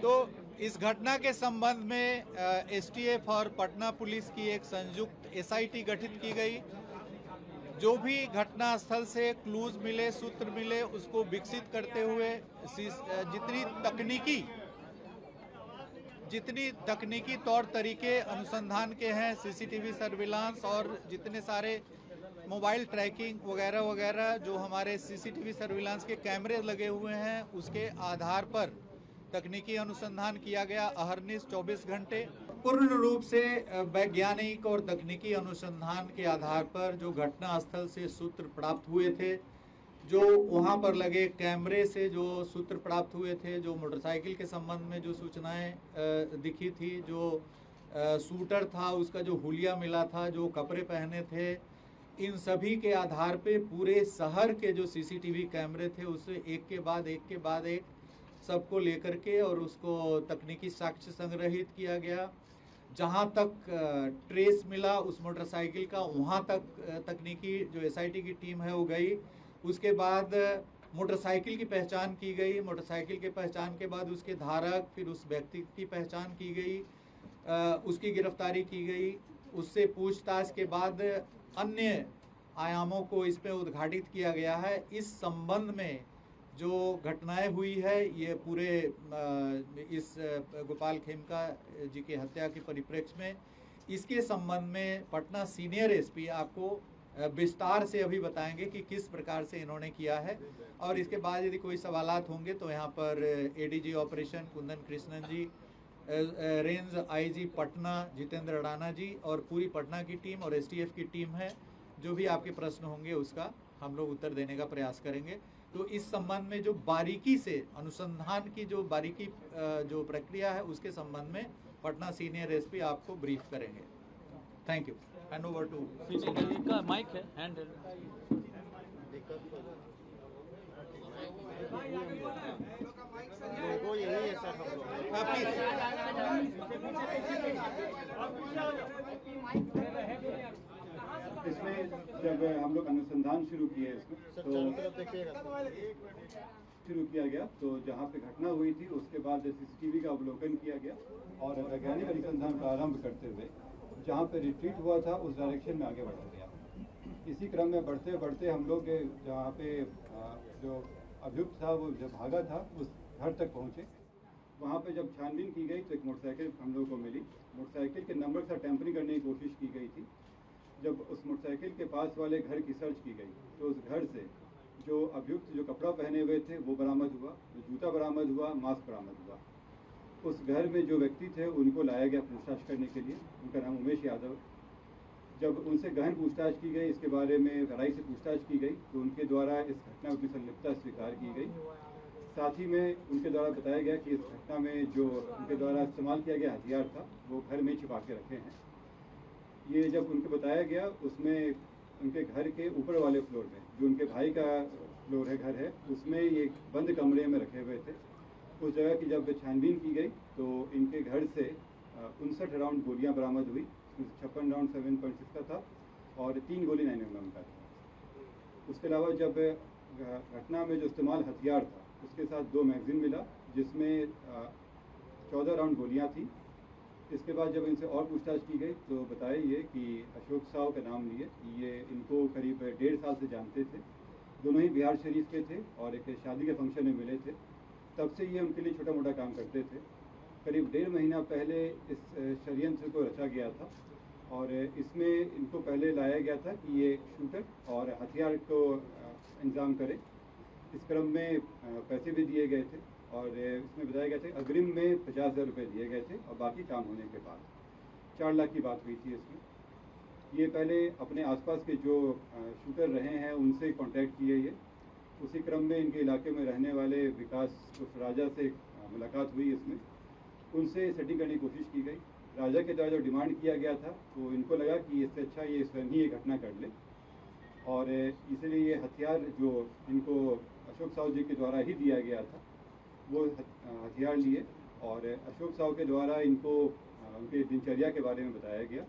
तो इस घटना के संबंध में एसटीएफ और पटना पुलिस की एक संयुक्त एसआईटी गठित की गई। जो भी घटना स्थल से क्लूज मिले, सूत्र मिले, उसको विकसित करते हुए जितनी तकनीकी तौर तरीके अनुसंधान के हैं, सीसीटीवी सर्विलांस और जितने सारे मोबाइल ट्रैकिंग वगैरह वगैरह जो हमारे सीसीटीवी सर्विलांस के कैमरे लगे हुए हैं, उसके आधार पर तकनीकी अनुसंधान किया गया। अहरनिश 24 घंटे पूर्ण रूप से वैज्ञानिक और तकनीकी अनुसंधान के आधार पर जो घटना स्थल से सूत्र प्राप्त हुए थे, जो वहां पर लगे कैमरे से जो सूत्र प्राप्त हुए थे, जो मोटरसाइकिल के संबंध में जो सूचनाएं दिखी थी, जो शूटर था उसका जो हुलिया मिला था, जो कपड़े पहने थे, इन सभी के आधार पे पूरे शहर के जो सीसीटीवी कैमरे थे उसे एक के बाद एक सबको लेकर के और उसको तकनीकी साक्ष्य संग्रहित किया गया। जहां तक ट्रेस मिला उस मोटरसाइकिल का, वहां तक तकनीकी जो एसआईटी की टीम है वो गई। उसके बाद मोटरसाइकिल की पहचान की गई। मोटरसाइकिल के पहचान के बाद उसके धारक, फिर उस व्यक्ति की पहचान की गई, उसकी गिरफ्तारी की गई। उससे पूछताछ के बाद अन्य आयामों को इस पे उद्घाटित किया गया है। इस संबंध में जो घटनाएं हुई है, ये पूरे इस गोपाल खेमका जी की हत्या के परिप्रेक्ष्य में, इसके संबंध में पटना सीनियर एसपी आपको विस्तार से अभी बताएंगे कि किस प्रकार से इन्होंने किया है। और इसके बाद यदि कोई सवालात होंगे तो यहाँ पर एडीजी ऑपरेशन कुंदन कृष्णन जी, range IG Patna Jitendra Adana जी और पूरी पटना की टीम और एसटीएफ की टीम है। जो भी आपके प्रश्न होंगे उसका हम लोग उत्तर देने का प्रयास करेंगे। तो इस संबंध में जो बारीकी से अनुसंधान की जो बारीकी जो प्रक्रिया है उसके संबंध में पटना सीनियर एसपी आपको ब्रीफ करेंगे। Thank you. Hand over to इनका माइक है, हैंड लोगो यही है सर हम लोग। इसमें जब हम लोग अनुसंधान शुरू किए इसमें तो शुरू किया गया, तो जहाँ पे घटना हुई थी उसके बाद सीसीटीवी का अवलोकन किया गया और वैज्ञानिक अनुसंधान प्रारंभ करते हुए जहाँ पे रिट्रीट हुआ था उस डायरेक्शन में आगे बढ़ा गया। इसी क्रम में बढ़ते बढ़ते हम लोग जहाँ पे जो अभियुक्त था वो जब भागा था उस घर तक पहुँचे। वहाँ पे जब छानबीन की गई तो एक मोटरसाइकिल हम लोगों को मिली। मोटरसाइकिल के नंबर से टेम्परिंग करने की कोशिश की गई थी। जब उस मोटरसाइकिल के पास वाले घर की सर्च की गई तो उस घर से जो अभियुक्त जो कपड़ा पहने हुए थे वो बरामद हुआ, जो जूता बरामद हुआ, मास्क बरामद हुआ। उस घर में जो व्यक्ति थे उनको लाया गया पूछताछ करने के लिए। उनका नाम उमेश यादव। जब उनसे गहन पूछताछ की गई, इसके बारे में गहराई से पूछताछ की गई तो उनके द्वारा इस घटना की संलिप्तता स्वीकार की गई। साथ ही में उनके द्वारा बताया गया कि इस घटना में जो उनके द्वारा इस्तेमाल किया गया हथियार था वो घर में छिपा के रखे हैं। ये जब उनको बताया गया उसमें उनके घर के ऊपर वाले फ्लोर में, जो उनके भाई का फ्लोर है, घर है, उसमें ये बंद कमरे में रखे हुए थे। उस जगह की जब छानबीन की गई तो इनके घर से 59 राउंड गोलियां बरामद हुई। 56 राउंड 7.6 का था और 3 गोली 9mm का था। उसके अलावा जब घटना में जो इस्तेमाल हथियार था उसके साथ 2 मैगजीन मिला जिसमें 14 राउंड गोलियां थी। इसके बाद जब इनसे और पूछताछ की गई तो बताया ये कि अशोक साव का नाम लिए, ये इनको करीब 1.5 साल से जानते थे। दोनों ही बिहार शरीफ के थे और एक शादी के फंक्शन में मिले थे। तब से ये उनके लिए छोटा मोटा काम करते थे। करीब 1.5 महीना पहले इस षड्यंत्र को रचा गया था और इसमें इनको पहले लाया गया था कि ये शूटर और हथियार को इंतजाम करे। इस क्रम में पैसे भी दिए गए थे और इसमें बताया गया था अग्रिम में 50,000 रुपये दिए गए थे और बाकी काम होने के बाद 4 लाख की बात हुई थी इसमें। ये पहले अपने आसपास के जो शूटर रहे हैं उनसे कांटेक्ट किए ये। उसी क्रम में इनके इलाके में रहने वाले विकास उस राजा से मुलाकात हुई। इसमें उनसे सेटिंग करने की कोशिश की गई। राजा के द्वारा जो डिमांड किया गया था तो इनको लगा कि इससे अच्छा ये स्वयं ही ये घटना कर ले और इसलिए ये हथियार जो इनको अशोक साहू जी के द्वारा ही दिया गया था वो हथियार लिए और अशोक साहू के द्वारा इनको उनके दिनचर्या के बारे में बताया गया।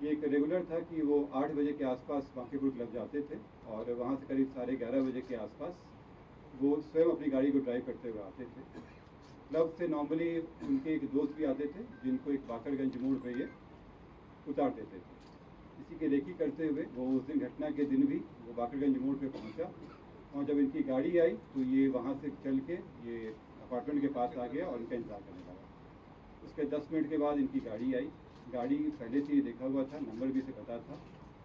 ये एक रेगुलर था कि वो 8 बजे के आसपास बांकीपुर क्लब जाते थे और वहाँ से करीब 11:30 बजे के आसपास वो स्वयं अपनी गाड़ी को ड्राइव करते हुए आते थे। क्लब से नॉर्मली उनके एक दोस्त भी आते थे जिनको एक बाकरगंज मोड़ पे ये उतार देते थे। इसी के रेकी करते हुए वो उस दिन घटना के दिन भी वो बाकरगंज मोड़ पे पहुंचा और जब इनकी गाड़ी आई तो ये वहाँ से चल के ये अपार्टमेंट के पास आ गया और इनका इंतजार करने लगा। उसके 10 मिनट के बाद इनकी गाड़ी आई। गाड़ी पहले से ही देखा हुआ था, नंबर भी इसे पता था।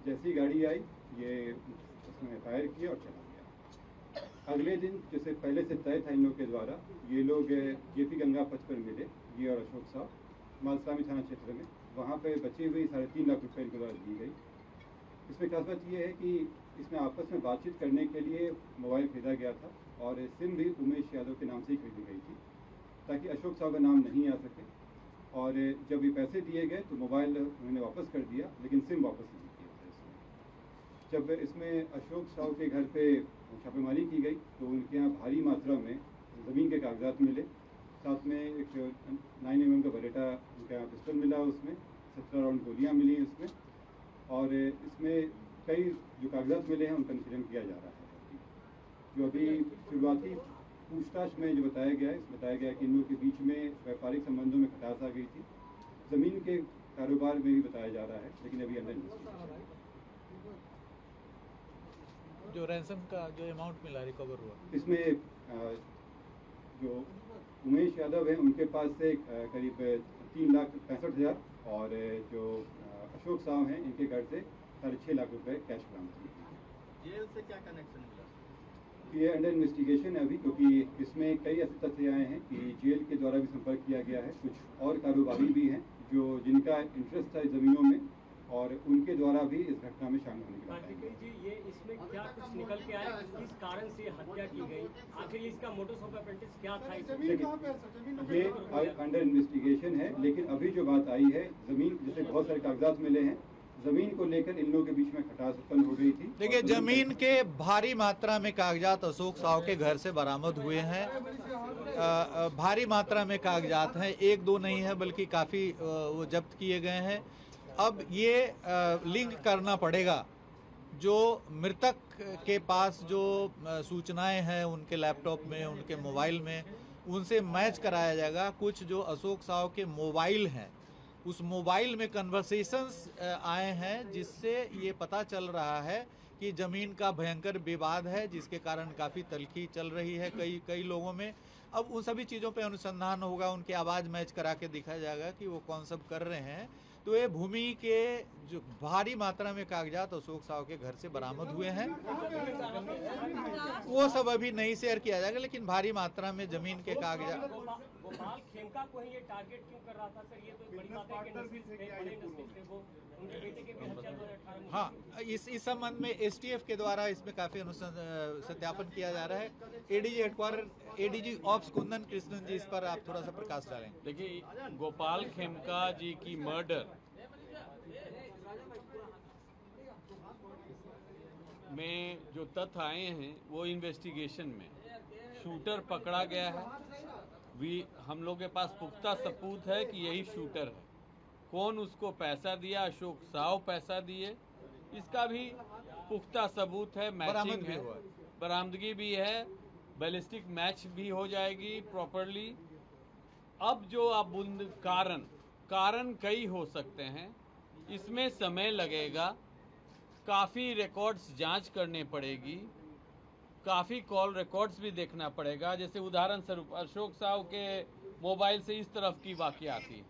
जैसी गाड़ी आई ये उसने फायर किया और चला गया। अगले दिन जैसे पहले से तय था इन लोग के द्वारा, ये लोग जेपी गंगा पथ पर मिले, ये और अशोक साहब मालसामी थाना क्षेत्र में। वहाँ पे बची हुई 3.5 लाख रुपए इनके द्वारा दी गई। इसमें खास बात यह है कि इसमें आपस में बातचीत करने के लिए मोबाइल खरीदा गया था और सिम भी उमेश यादव के नाम से ही खरीदी गई थी ताकि अशोक साहब का नाम नहीं आ सके। और जब ये पैसे दिए गए तो मोबाइल उन्होंने वापस कर दिया, लेकिन सिम वापस नहीं किया था इसमें। जब इसमें अशोक साहब के घर पे छापेमारी की गई तो उनके यहाँ भारी मात्रा में ज़मीन के कागजात मिले, साथ में एक 9mm का बरेटा उनके यहाँ पिस्टल मिला, उसमें 17 राउंड गोलियाँ मिली इसमें। और इसमें कई जो कागजात मिले हैं उनका निरीक्षण किया जा रहा है। जो अभी शुरुआती पूछताछ में जो बताया गया है, बताया गया कि इन लोगों के बीच में व्यापारिक संबंधों में खटास आ गई थी। ज़मीन के कारोबार में भी बताया जा रहा है, लेकिन अभी अंदर इन्वेस्टिगेशन है। जो रैंसम का जो अमाउंट मिला रिकवर हुआ, इसमें जो उमेश यादव है उनके पास से करीब 3,65,000 और जो अशोक साहब हैं इनके घर से 6.5 लाख रुपए कैश बरामद किए। जेल से क्या कनेक्शन मिला? ये अंडर इन्वेस्टिगेशन है अभी, क्योंकि इसमें कई ऐसे तथ्य आए हैं कि जेल के द्वारा भी संपर्क किया गया है। कुछ और कारोबारी भी हैं जो जिनका इंटरेस्ट था ज़मीनों में और उनके द्वारा भी इस घटना में शामिल होने की बात है। जी, ये इसमें क्या कुछ निकल के आया, किस कारण से हत्या की गई, आखिर इसका मोटोस ऑपरेंडिस क्या था? ये अंडर इन्वेस्टिगेशन है, लेकिन अभी जो बात आई है ज़मीन, जैसे बहुत सारे कागजात मिले हैं, ज़मीन को लेकर इन लोगों के बीच में खटास उत्पन्न हो गई थी। देखिए ज़मीन के भारी मात्रा में कागजात अशोक साहू के घर से बरामद हुए हैं। भारी मात्रा में कागजात हैं, एक दो नहीं है बल्कि काफ़ी वो जब्त किए गए हैं। अब ये लिंक करना पड़ेगा, जो मृतक के पास जो सूचनाएं हैं उनके लैपटॉप में, उनके मोबाइल में, उनसे मैच कराया जाएगा। कुछ जो अशोक साहू के मोबाइल हैं उस मोबाइल में कन्वर्सेशंस आए हैं, जिससे ये पता चल रहा है कि ज़मीन का भयंकर विवाद है, जिसके कारण काफ़ी तल्खी चल रही है कई लोगों में। अब उन सभी चीज़ों पे अनुसंधान होगा, उनकी आवाज़ मैच करा के दिखाया जाएगा कि वो कौन सब कर रहे हैं। तो ये भूमि के जो भारी मात्रा में कागजात अशोक साहू के घर से बरामद हुए हैं, वो सब अभी नहीं शेयर किया जाएगा, लेकिन भारी मात्रा में ज़मीन के कागजात। गोपाल खेमका को ही ये टारगेट क्यों कर रहा था सर? ये तो बड़ी बात है कि नस्ल थे, बड़े नस्ल थे वो, उनके बेटे के भी हत्या 2018 में। हाँ, इस संबंध में एसटीएफ के द्वारा इसमें काफी सत्यापन किया जा रहा है। ADG headquarters ADG ops Kundan Krishnan ji, इस पर आप थोड़ा सा प्रकाश डालें। देखिए, गोपाल खेमका जी की मर्डर में जो तथ्य आए हैं वो इन्वेस्टिगेशन में शूटर पकड़ा गया है। हम लोग के पास पुख्ता सबूत है कि यही शूटर है। कौन उसको पैसा दिया, अशोक साहू पैसा दिए, इसका भी पुख्ता सबूत है। मैचिंग है, बरामदगी भी है, बैलिस्टिक मैच भी हो जाएगी प्रॉपरली। अब जो अब कारण कई हो सकते हैं, इसमें समय लगेगा, काफ़ी रिकॉर्ड्स जांच करने पड़ेगी, काफ़ी कॉल रिकॉर्ड्स भी देखना पड़ेगा। जैसे उदाहरण स्वरूप अशोक साहू के मोबाइल से इस तरफ की वाकया थी।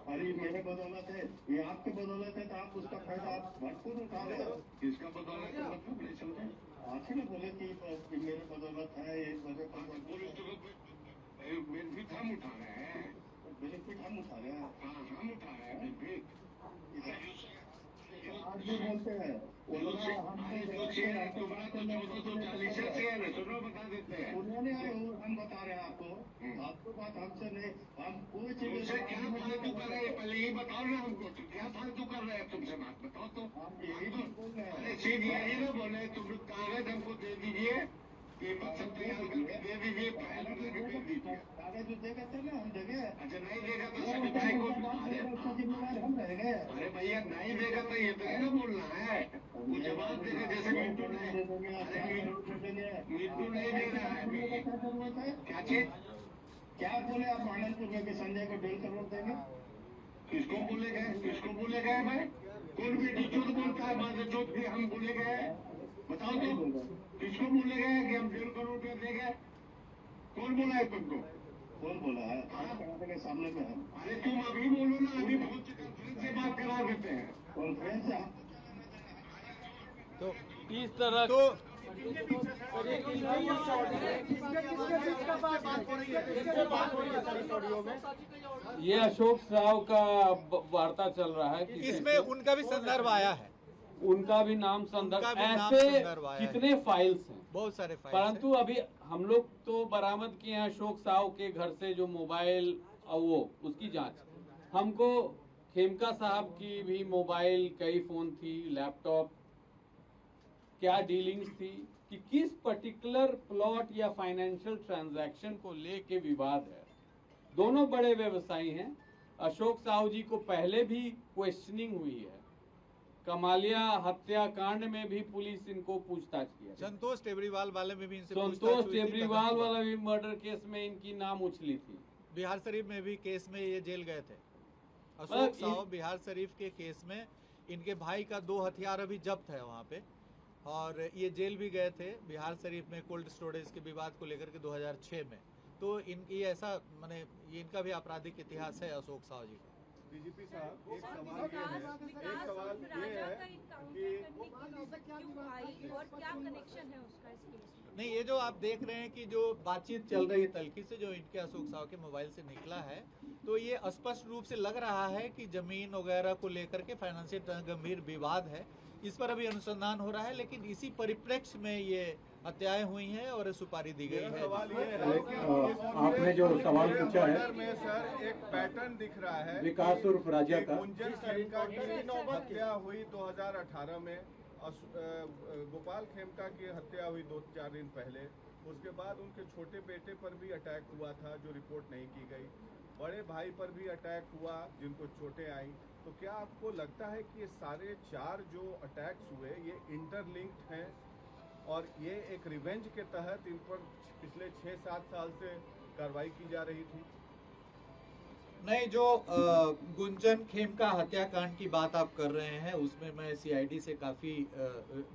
अरे मेरे बदौलत है, ये आपकी बदौलत है, तो आप उसका फायदा आप भरपूर उठा रहे हो। किसका बदौलत है मतलब नहीं समझे? आप ही ने बोले कि मेरे बदौलत है, एक वजह पर बेनिफिट हम उठा रहे हैं। बेनिफिट हम उठा रहे हैं, हम उठा रहे हैं बेनिफिट। आज भी बोलते हैं उन्होंने हम बता रहे हैं आपको बात हमसे नहीं, हम कोई चीज क्या फालतू कर रहे हैं, पहले ये बताओ ना हमको, तो क्या फालतू कर रहे हैं तुमसे बात बताओ तो। हम यही तो बोल रहे हैं, सीधी यही ना बोले, तुम कागज हमको दे दीजिए, पेपर सब तैयार करके दे दीजिए, फाइल करके भेज दीजिए। कागज जो देगा तो ना हम देंगे। अच्छा नहीं देगा तो सभी भाई को जिम्मेदार हम रहेंगे। अरे भैया नहीं देगा तो ये तो ना बोलना है, वो जवाब देगा। जैसे मिंटू नहीं दे रहा है, क्या चीज क्या बोले आप आनंदपुर में कि संजय को 1.5 करोड़ देंगे? किसको बोले गए भाई? कौन भी झूठ बोलता है, बाद झूठ भी हम बोले गए? बताओ तो किसको बोले गए कि हम 1.5 करोड़ रुपया देंगे? कौन बोला है तुमको? कौन बोला है? के सामने में है। अरे तुम अभी बोलो ना, अभी बहुत कॉन्फ्रेंस से बात करा देते हैं। कॉन्फ्रेंस से तो इस तरह तो ये अशोक साव का वार्ता चल रहा है कि इसमें उनका भी संदर्भ आया है, उनका भी नाम संदर्भ, उनका भी नाम ऐसे संदर्भ आया है। कितने फाइल्स हैं, बहुत सारे फाइल परंतु अभी हम लोग तो बरामद किए हैं अशोक साव के घर से जो मोबाइल और वो उसकी जांच। हमको खेमका साहब की भी मोबाइल, कई फोन थी, लैपटॉप, क्या डीलिंग्स थी कि किस पर्टिकुलर प्लॉट या फाइनेंशियल ट्रांजैक्शन को लेके विवाद है। दोनों बड़े व्यवसायी हैं। अशोक साहू जी को पहले भी क्वेश्चनिंग हुई है, कमालिया हत्याकांड में भी पुलिस इनको पूछताछ किया, संतोष टेबरीवाल वाले में भी इनसे संतोष टेबरीवाल वाला भी मर्डर केस में इनकी नाम उछली थी, बिहार शरीफ में भी केस में ये जेल गए थे। अशोक साहू बिहार शरीफ के केस में इनके भाई का 2 हथियार अभी जब्त है वहाँ पे, और ये जेल भी गए थे बिहार शरीफ में कोल्ड स्टोरेज के विवाद को लेकर के 2006 में। तो इनकी ऐसा माने ये इनका भी आपराधिक इतिहास है अशोक साहू जी का। डीजीपी साहब, एक सवाल ये है और क्या कनेक्शन है उसका इस केस में? नहीं, ये जो आप देख रहे हैं कि जो बातचीत चल रही है तलखी से जो इनके अशोक साहू के मोबाइल से निकला है, तो ये स्पष्ट रूप से लग रहा है कि जमीन वगैरह को लेकर के फाइनेंशियल गंभीर विवाद है। इस पर अभी अनुसंधान हो रहा है, लेकिन इसी परिप्रेक्ष्य में ये हत्याएं हुई हैं और सुपारी दी गई है। सवाल ये है कि आपने जो सवाल पूछा है में सर एक पैटर्न दिख रहा है, विकास उर्फ राजा का। गुंजन खेमका की हत्या हुई 2018 में, गोपाल खेमका की हत्या हुई 2-4 दिन पहले, उसके बाद उनके छोटे बेटे पर भी अटैक हुआ था जो रिपोर्ट नहीं की गई, बड़े भाई पर भी अटैक हुआ जिनको चोटें आई। तो क्या आपको लगता है कि ये सारे 4 जो अटैक्स हुए ये इंटरलिंक्ड हैं और ये एक रिवेंज के तहत इन पर पिछले 6-7 साल से कार्रवाई की जा रही थी? नहीं, जो गुंजन खेमका हत्याकांड की बात आप कर रहे हैं उसमें मैं सीआईडी से काफ़ी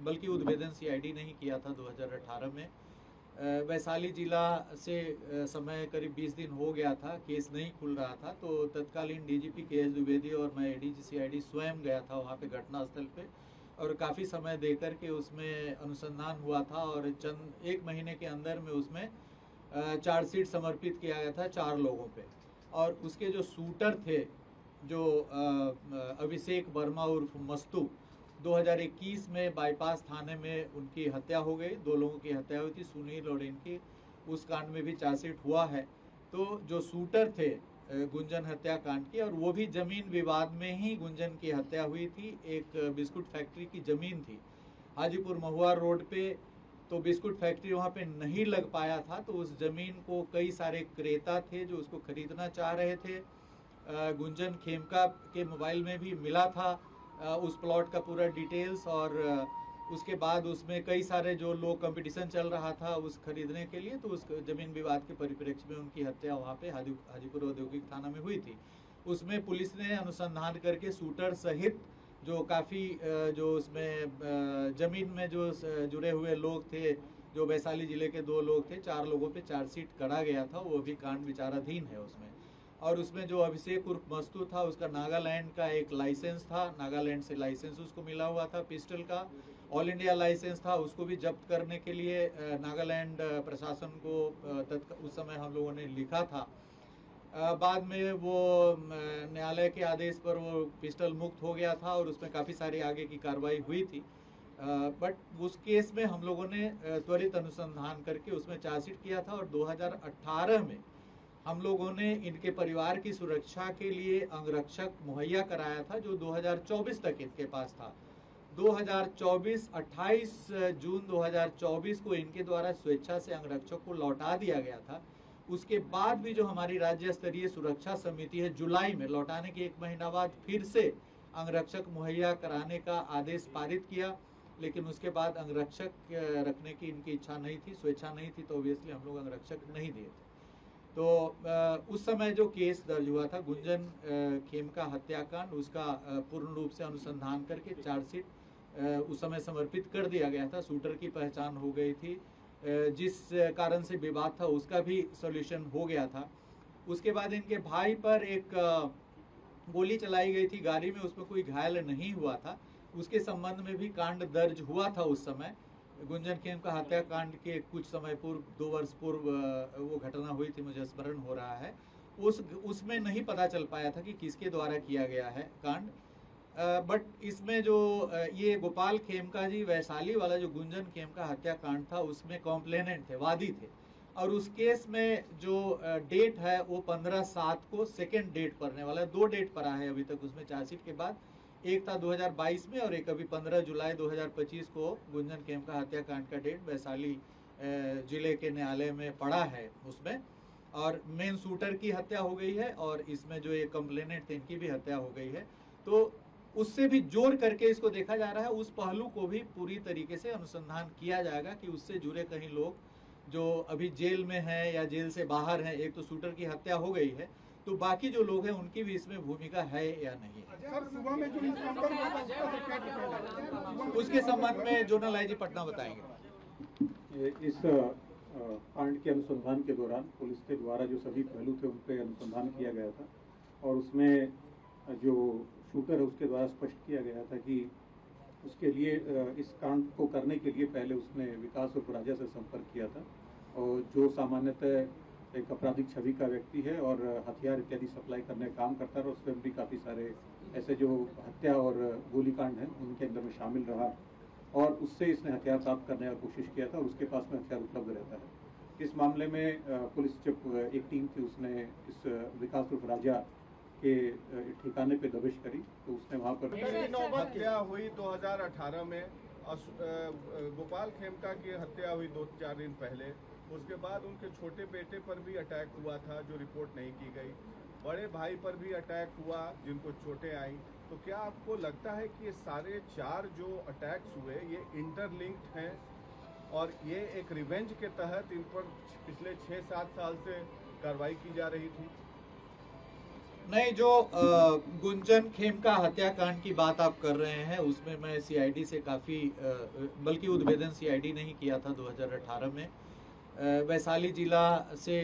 बल्कि उद्भेदन सीआईडी नहीं किया था 2018 में। वैशाली जिला से समय करीब 20 दिन हो गया था, केस नहीं खुल रहा था, तो तत्कालीन डीजीपी केएस द्विवेदी और मैं एडीजी सीआईडी स्वयं गया था वहाँ पे घटनास्थल पे, और काफ़ी समय देकर के उसमें अनुसंधान हुआ था और चंद 1 महीने के अंदर में उसमें चार्जशीट समर्पित किया गया था 4 लोगों पे। और उसके जो शूटर थे जो अभिषेक वर्मा उर्फ मस्तू, 2021 में बाईपास थाने में उनकी हत्या हो गई, 2 लोगों की हत्या हुई थी, सुनील और इनकी, उस कांड में भी चार्जशीट हुआ है। तो जो शूटर थे गुंजन हत्याकांड की, और वो भी जमीन विवाद में ही गुंजन की हत्या हुई थी। एक बिस्कुट फैक्ट्री की जमीन थी हाजीपुर महुआ रोड पे, तो बिस्कुट फैक्ट्री वहाँ पे नहीं लग पाया था, तो उस जमीन को कई सारे क्रेता थे जो उसको खरीदना चाह रहे थे। गुंजन खेमका के मोबाइल में भी मिला था उस प्लॉट का पूरा डिटेल्स, और उसके बाद उसमें कई सारे जो लोग कंपटीशन चल रहा था उस खरीदने के लिए, तो उस जमीन विवाद के परिप्रेक्ष्य में उनकी हत्या वहाँ पे हाजीपुर औद्योगिक थाना में हुई थी। उसमें पुलिस ने अनुसंधान करके शूटर सहित जो काफ़ी जो उसमें ज़मीन में जो जुड़े हुए लोग थे, जो वैशाली जिले के 2 लोग थे, 4 लोगों पे चार्जशीट करा गया था, वो भी कांड विचाराधीन है उसमें। और उसमें जो अभिषेक उर्फ मस्तू था, उसका नागालैंड का एक लाइसेंस था, नागालैंड से लाइसेंस उसको मिला हुआ था पिस्टल का, ऑल इंडिया लाइसेंस था, उसको भी जब्त करने के लिए नागालैंड प्रशासन को उस समय हम लोगों ने लिखा था। बाद में वो न्यायालय के आदेश पर वो पिस्टल मुक्त हो गया था और उसमें काफ़ी सारी आगे की कार्रवाई हुई थी। बट उस केस में हम लोगों ने त्वरित अनुसंधान करके उसमें चार्जशीट किया था और 2018 में हम लोगों ने इनके परिवार की सुरक्षा के लिए अंगरक्षक मुहैया कराया था, जो 2024 तक इनके पास था। 28 जून 2024 को इनके द्वारा स्वेच्छा से अंगरक्षक को लौटा दिया गया था। उसके बाद भी जो हमारी राज्य स्तरीय सुरक्षा समिति है, जुलाई में लौटाने के 1 महीना बाद फिर से अंगरक्षक मुहैया कराने का आदेश पारित किया, लेकिन उसके बाद अंगरक्षक रखने की इनकी इच्छा नहीं थी, स्वेच्छा नहीं थी, तो ऑब्वियसली हम लोग अंगरक्षक नहीं दिए थे। तो उस समय जो केस दर्ज हुआ था गुंजन खेमका हत्याकांड, उसका पूर्ण रूप से अनुसंधान करके चार्जशीट उस समय समर्पित कर दिया गया था। शूटर की पहचान हो गई थी, जिस कारण से विवाद था उसका भी सॉल्यूशन हो गया था। उसके बाद इनके भाई पर एक गोली चलाई गई थी गाड़ी में, उसमें कोई घायल नहीं हुआ था। उसके संबंध में भी कांड दर्ज हुआ था उस समय। गुंजन खेमका हत्याकांड के कुछ समय पूर्व, 2 वर्ष पूर्व वो घटना हुई थी, मुझे स्मरण हो रहा है। उसमें नहीं पता चल पाया था कि किसके द्वारा किया गया है कांड। बट इसमें जो ये गोपाल खेमका जी वैशाली वाला जो गुंजन खेमका हत्याकांड था, उसमें कॉम्प्लेनेंट थे, वादी थे। और उस केस में जो डेट है वो 15/7 को सेकेंड डेट पड़ने वाला है। 2 डेट पड़ा है अभी तक उसमें चार्जशीट के बाद। एक था 2022 में और एक अभी 15 जुलाई 2025 को गुंजन खेमका हत्याकांड का डेट वैशाली जिले के न्यायालय में पड़ा है उसमें। और मेन शूटर की हत्या हो गई है और इसमें जो ये कंप्लेनेंट थे इनकी भी हत्या हो गई है। तो उससे भी जोड़ करके इसको देखा जा रहा है। उस पहलू को भी पूरी तरीके से अनुसंधान किया जाएगा कि उससे जुड़े कहीं लोग जो अभी जेल में हैं या जेल से बाहर हैं। एक तो शूटर की हत्या हो गई है, तो बाकी जो लोग हैं उनकी भी इसमें भूमिका है या नहीं है। सुबह में जो उसके संबंध में जोनल आईजी पटना बताएंगे। इस कांड के अनुसंधान के दौरान पुलिस के द्वारा जो सभी पहलू थे उन पर अनुसंधान किया गया था और उसमें जो शूटर है उसके द्वारा स्पष्ट किया गया था कि उसके लिए इस कांड को करने के लिए पहले उसने विकास उर्फ राजा से संपर्क किया था, और जो सामान्यतः एक आपराधिक छवि का व्यक्ति है और हथियार इत्यादि सप्लाई करने का काम करता है। और उसमें भी काफ़ी सारे ऐसे जो हत्या और गोलीकांड हैं उनके अंदर में शामिल रहा और उससे इसने हथियार प्राप्त करने का कोशिश किया था और उसके पास में हथियार उपलब्ध रहता है। इस मामले में पुलिस जब एक टीम थी उसने इस विकास उर्फ राजा के ठिकाने पे दबिश करी, तो उसने वहाँ पर नौबत क्या हुई 2018 में गोपाल खेमका की हत्या हुई 2-4 दिन पहले। उसके बाद उनके छोटे बेटे पर भी अटैक हुआ था जो रिपोर्ट नहीं की गई। बड़े भाई पर भी अटैक हुआ जिनको चोटें आई। तो क्या आपको लगता है कि ये सारे 4 जो अटैक्स हुए ये इंटरलिंक्ड हैं और ये एक रिवेंज के तहत इन पर पिछले 6-7 साल से कार्रवाई की जा रही थी? नहीं, जो गुंजन खेमका हत्याकांड की बात आप कर रहे हैं उसमें मैं सीआईडी से काफ़ी बल्कि उद्भेदन सीआईडी नहीं किया था 2018 में। वैशाली जिला से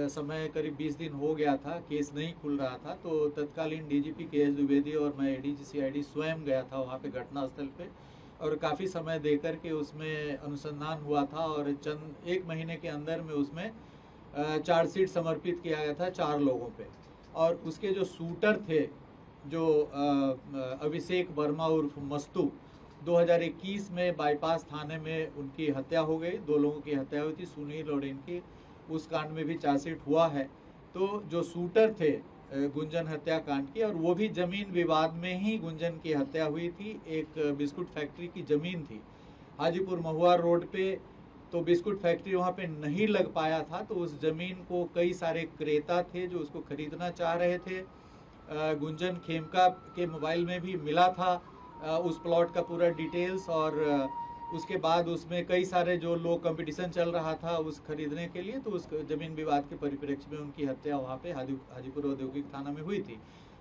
समय करीब 20 दिन हो गया था, केस नहीं खुल रहा था, तो तत्कालीन डीजीपी केएस द्विवेदी और मैं एडीजी सीआईडी स्वयं गया था वहाँ पे घटनास्थल पे और काफ़ी समय देकर के उसमें अनुसंधान हुआ था और चंद 1 महीने के अंदर में उसमें चार्जशीट समर्पित किया गया था 4 लोगों पे। और उसके जो शूटर थे जो अभिषेक वर्मा उर्फ मस्तू, 2021 में बाईपास थाने में उनकी हत्या हो गई। 2 लोगों की हत्या हुई थी, सुनील और इनकी। उस कांड में भी चार्जशीट हुआ है। तो जो शूटर थे गुंजन हत्याकांड की, और वो भी जमीन विवाद में ही गुंजन की हत्या हुई थी। एक बिस्कुट फैक्ट्री की जमीन थी हाजीपुर महुआ रोड पे, तो बिस्कुट फैक्ट्री वहाँ पे नहीं लग पाया था, तो उस जमीन को कई सारे क्रेता थे जो उसको खरीदना चाह रहे थे। गुंजन खेमका के मोबाइल में भी मिला था उस प्लॉट का पूरा डिटेल्स, और उसके बाद उसमें कई सारे जो लोग कंपटीशन चल रहा था उस खरीदने के लिए, तो उस जमीन विवाद के परिप्रेक्ष्य में उनकी हत्या वहाँ पे हाजीपुर औद्योगिक थाना में हुई थी।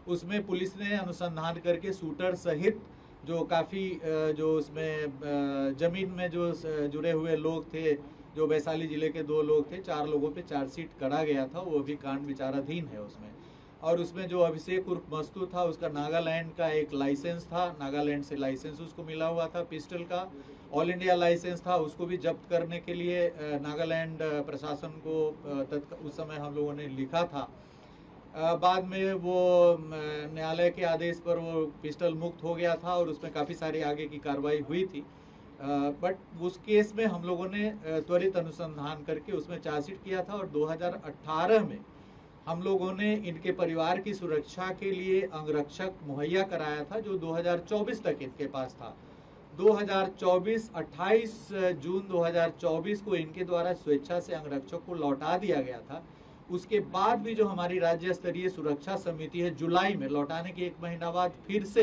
उसमें पुलिस ने अनुसंधान करके शूटर सहित जो काफ़ी जो उसमें ज़मीन में जो जुड़े हुए लोग थे, जो वैशाली जिले के 2 लोग थे, 4 लोगों पे चार्जशीट करा गया था। वो भी कांड विचाराधीन है उसमें। और उसमें जो अभिषेक उर्फ मस्तू था उसका नागालैंड का एक लाइसेंस था, नागालैंड से लाइसेंस उसको मिला हुआ था पिस्टल का। ऑल इंडिया लाइसेंस था, उसको भी जब्त करने के लिए नागालैंड प्रशासन को उस समय हम लोगों ने लिखा था। बाद में वो न्यायालय के आदेश पर वो पिस्टल मुक्त हो गया था और उसमें काफ़ी सारी आगे की कार्रवाई हुई थी। बट उस केस में हम लोगों ने त्वरित अनुसंधान करके उसमें चार्जशीट किया था और 2018 में हम लोगों ने इनके परिवार की सुरक्षा के लिए अंगरक्षक मुहैया कराया था, जो 2024 तक इनके पास था। 28 जून 2024 को इनके द्वारा स्वेच्छा से अंगरक्षक को लौटा दिया गया था। उसके बाद भी जो हमारी राज्य स्तरीय सुरक्षा समिति है, जुलाई में लौटाने के 1 महीना बाद फिर से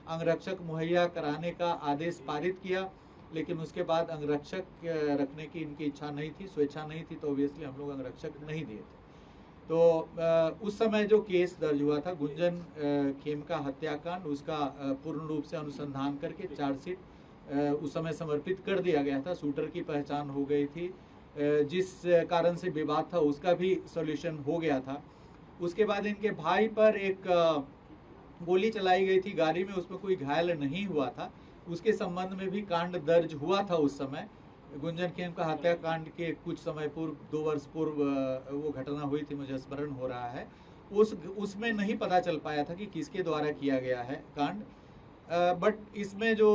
अंगरक्षक मुहैया कराने का आदेश पारित किया, लेकिन उसके बाद अंगरक्षक रखने की इनकी इच्छा नहीं थी, स्वेच्छा नहीं थी, तो ऑब्वियसली हम लोग अंगरक्षक नहीं दिए थे। तो उस समय जो केस दर्ज हुआ था गुंजन खेमका हत्याकांड, उसका पूर्ण रूप से अनुसंधान करके चार्जशीट उस समय समर्पित कर दिया गया था। शूटर की पहचान हो गई थी, जिस कारण से विवाद था उसका भी सॉल्यूशन हो गया था। उसके बाद इनके भाई पर एक गोली चलाई गई थी गाड़ी में, उसमें कोई घायल नहीं हुआ था। उसके संबंध में भी कांड दर्ज हुआ था उस समय। गुंजन खेमका हत्याकांड के कुछ समय पूर्व, 2 वर्ष पूर्व वो घटना हुई थी, मुझे स्मरण हो रहा है। उसमें नहीं पता चल पाया था कि किसके द्वारा किया गया है कांड। बट इसमें जो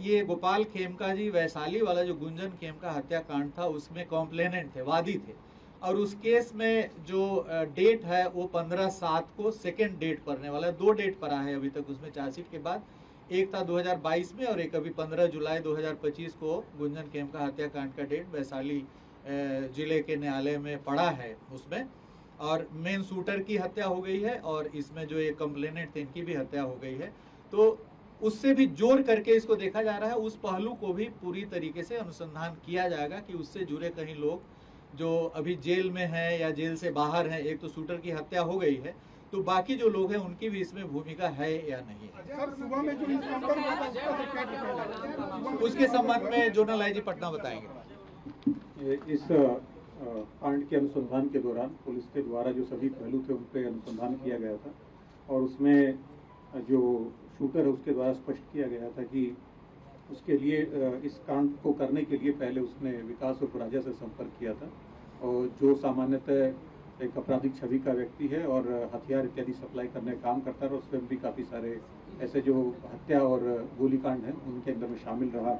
ये गोपाल खेमका जी वैशाली वाला जो गुंजन खेमका हत्याकांड था, उसमें कॉम्प्लेनेंट थे, वादी थे। और उस केस में जो डेट है वो 15/7 को सेकेंड डेट पड़ने वाला है। 2 डेट पड़ा है अभी तक उसमें चार्जशीट के बाद। एक था 2022 में और एक अभी 15 जुलाई 2025 को गुंजन खेमका हत्याकांड का डेट वैशाली जिले के न्यायालय में पड़ा है उसमें। और मेन शूटर की हत्या हो गई है और इसमें जो ये कंप्लेनेंट थे इनकी भी हत्या हो गई है। तो उससे भी जोड़ करके इसको देखा जा रहा है। उस पहलू को भी पूरी तरीके से अनुसंधान किया जाएगा कि उससे जुड़े कहीं लोग जो अभी जेल में हैं या जेल से बाहर हैं। एक तो शूटर की हत्या हो गई है, तो बाकी जो लोग हैं उनकी भी इसमें भूमिका है या नहीं है। सुबह में जो उसके संबंध में जोनल आईजी पटना बताएंगे। इस कांड के अनुसंधान के दौरान पुलिस के द्वारा जो सभी पहलू थे उन पर अनुसंधान किया गया था और उसमें जो शूटर है उसके द्वारा स्पष्ट किया गया था कि उसके लिए इस कांड को करने के लिए पहले उसने विकास उर्फ राजा से संपर्क किया था, और जो सामान्यतः एक आपराधिक छवि का व्यक्ति है और हथियार इत्यादि सप्लाई करने का काम करता रहा। उसमें भी काफ़ी सारे ऐसे जो हत्या और गोलीकांड हैं उनके अंदर में शामिल रहा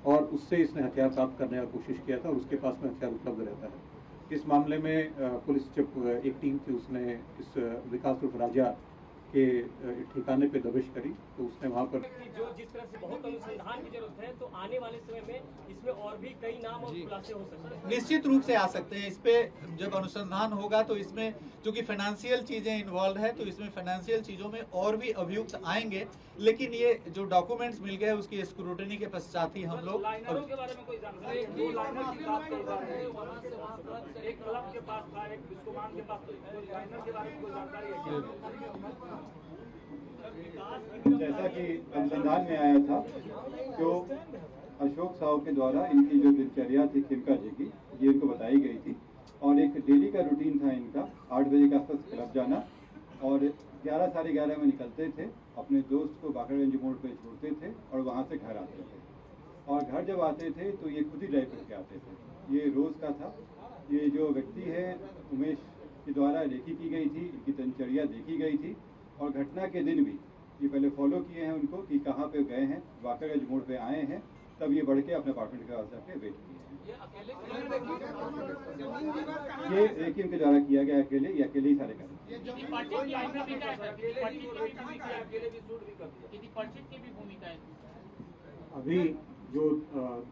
और उससे इसने हथियार प्राप्त करने का कोशिश किया था और उसके पास में हथियार उपलब्ध रहता है। इस मामले में पुलिस जब एक टीम थी उसने इस विकास उर्फ राजा के ठिकाने पे दबिश करी, तो उसने वहाँ पर जो जिस तरह से बहुत अनुसंधान की जरूरत है, तो आने वाले समय में इसमें और भी कई नाम और खुलासे हो सकते हैं। निश्चित रूप से आ सकते हैं। इस पे जब अनुसंधान होगा तो इसमें चूंकि फाइनेंशियल चीजें इन्वॉल्व है, तो इसमें फाइनेंशियल चीजों में और भी अभियुक्त आएंगे। लेकिन ये जो डॉक्यूमेंट्स मिल गए उसकी स्क्रूटनी के पश्चात ही हम लोग लाइनरों के बारे में कोई जानकारी है? दो लाइनर की बात कर रहा है, एक क्लब के पास था, एक बिस्कोमान के पास, तो लाइनर के बारे में कोई जानकारी है? जैसा कि अनुसंधान में आया था, जो अशोक साहू के द्वारा इनकी जो दिनचर्या थी खेमका जी की, ये इनको बताई गई थी और एक डेली का रूटीन था इनका 8 बजे के आसपास क्लब जाना और 11 साढ़े 11 में निकलते थे, अपने दोस्त को बाकरगंज मोड़ पे छोड़ते थे और वहाँ से घर आते थे। और घर जब आते थे तो ये खुद ही ड्राइव करके आते थे। ये रोज़ का था। ये जो व्यक्ति है उमेश के द्वारा रेकी की गई थी, इनकी दिनचर्या देखी गई थी और घटना के दिन भी ये पहले फॉलो किए हैं उनको कि कहाँ पे गए हैं, बाकरगंज मोड़ पे आए हैं, तब ये बढ़ के अपने अपार्टमेंट के पास जाके वेट किए हैं। ये रेकी के द्वारा किया गया अकेले, ये अकेले ही सारे कर। अभी जो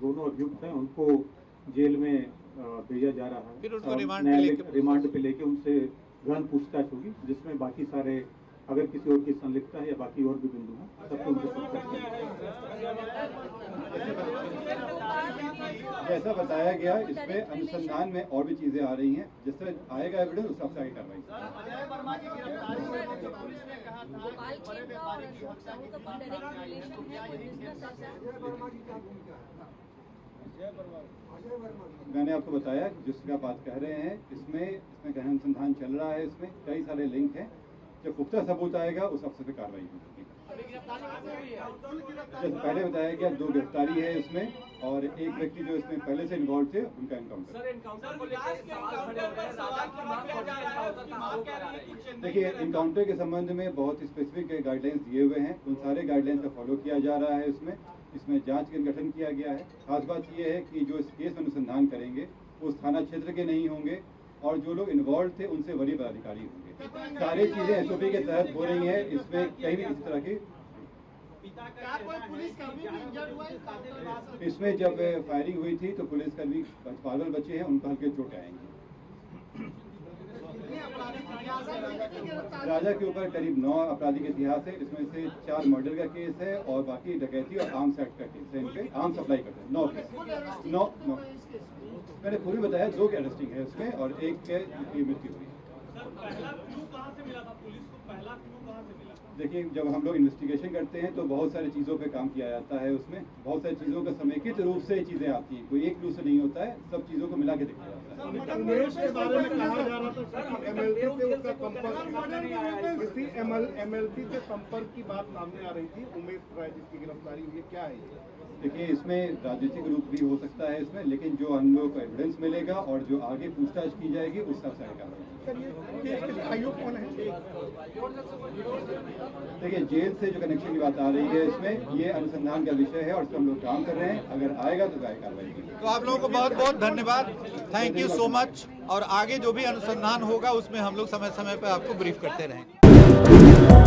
दोनों अभियुक्त हैं उनको जेल में भेजा जा रहा है। फिर उनको रिमांड पे लेके उनसे गहन पूछताछ होगी, जिसमें बाकी सारे अगर किसी और की संलिप्तता है या बाकी और भी बिंदु हैं सबको उनसे जैसा बताया गया, इसमें अनुसंधान में और भी चीजें आ रही हैं। जिससे आएगा एविडेंस उस सबसे आगे कार्रवाई। मैंने आपको बताया जिसका बात कह रहे हैं, इसमें गहन अनुसंधान चल रहा है। इसमें कई सारे लिंक हैं। जब पुख्ता सबूत आएगा उस अफसर पे कार्रवाई होगी। जैसे पहले बताया गया 2 गिरफ्तारी है इसमें और एक व्यक्ति जो इसमें पहले से इन्वॉल्व थे उनका एनकाउंटर। सर एनकाउंटर को लेकर सवाल खड़े हो रहे हैं, राजा की मांग किया जा रहा है कि मांग क्या रही है। देखिए इनकाउंटर के संबंध में बहुत स्पेसिफिक गाइडलाइंस दिए हुए हैं, उन सारे गाइडलाइंस का फॉलो किया जा रहा है। इसमें जांच का गठन किया गया है। खास बात यह है कि जो इस केस में अनुसंधान करेंगे उस थाना क्षेत्र के नहीं होंगे और जो लोग इन्वॉल्व थे उनसे वरीय पदाधिकारी होंगे। सारी चीजें एसओपी के तहत हो रही हैं, इसमें कहीं भी इस तरह की इसमें जब फायरिंग हुई थी तो पुलिसकर्मी पागल बच्चे हैं, उनको हल्के चोट आएंगी। राजा के ऊपर करीब 9 आपराधिक इतिहास है, इसमें से 4 मर्डर का केस है और बाकी डकैती और आर्म्स एक्ट का केस है। इनपे आर्म सप्लाई करते हैं 9 केस। 9 मैंने पूरी बताया, 2 के अरेस्टिंग है इसमें और 1 के मृत्यु हुई। देखिए जब हम लोग इन्वेस्टिगेशन करते हैं तो बहुत सारी चीज़ों पे काम किया जाता है, उसमें बहुत सारी चीज़ों का समेकित रूप से चीज़ें आती हैं, कोई एक क्लू से नहीं होता है, सब चीज़ों को मिला के देखा जाता है। उमेश के बारे में कहा जा रहा था एमएलसी से उसका संपर्क, एमएलसी से संपर्क की बात सामने आ रही थी। उमेश राय जिसकी गिरफ्तारी हुई है, क्या है? देखिए इसमें राजनीतिक रूप भी हो सकता है इसमें, लेकिन जो हम लोग को एविडेंस मिलेगा और जो आगे पूछताछ की जाएगी उस हिसाब से आएगा। आयोग कौन है? देखिए जेल से जो कनेक्शन की बात आ रही है इसमें, ये अनुसंधान का विषय है और इस पर हम लोग काम कर रहे हैं। अगर आएगा तो कार्रवाई की। तो आप लोगों को बहुत बहुत धन्यवाद, थैंक यू सो मच। और आगे जो भी अनुसंधान होगा उसमें हम लोग समय समय पर आपको ब्रीफ करते रहेंगे।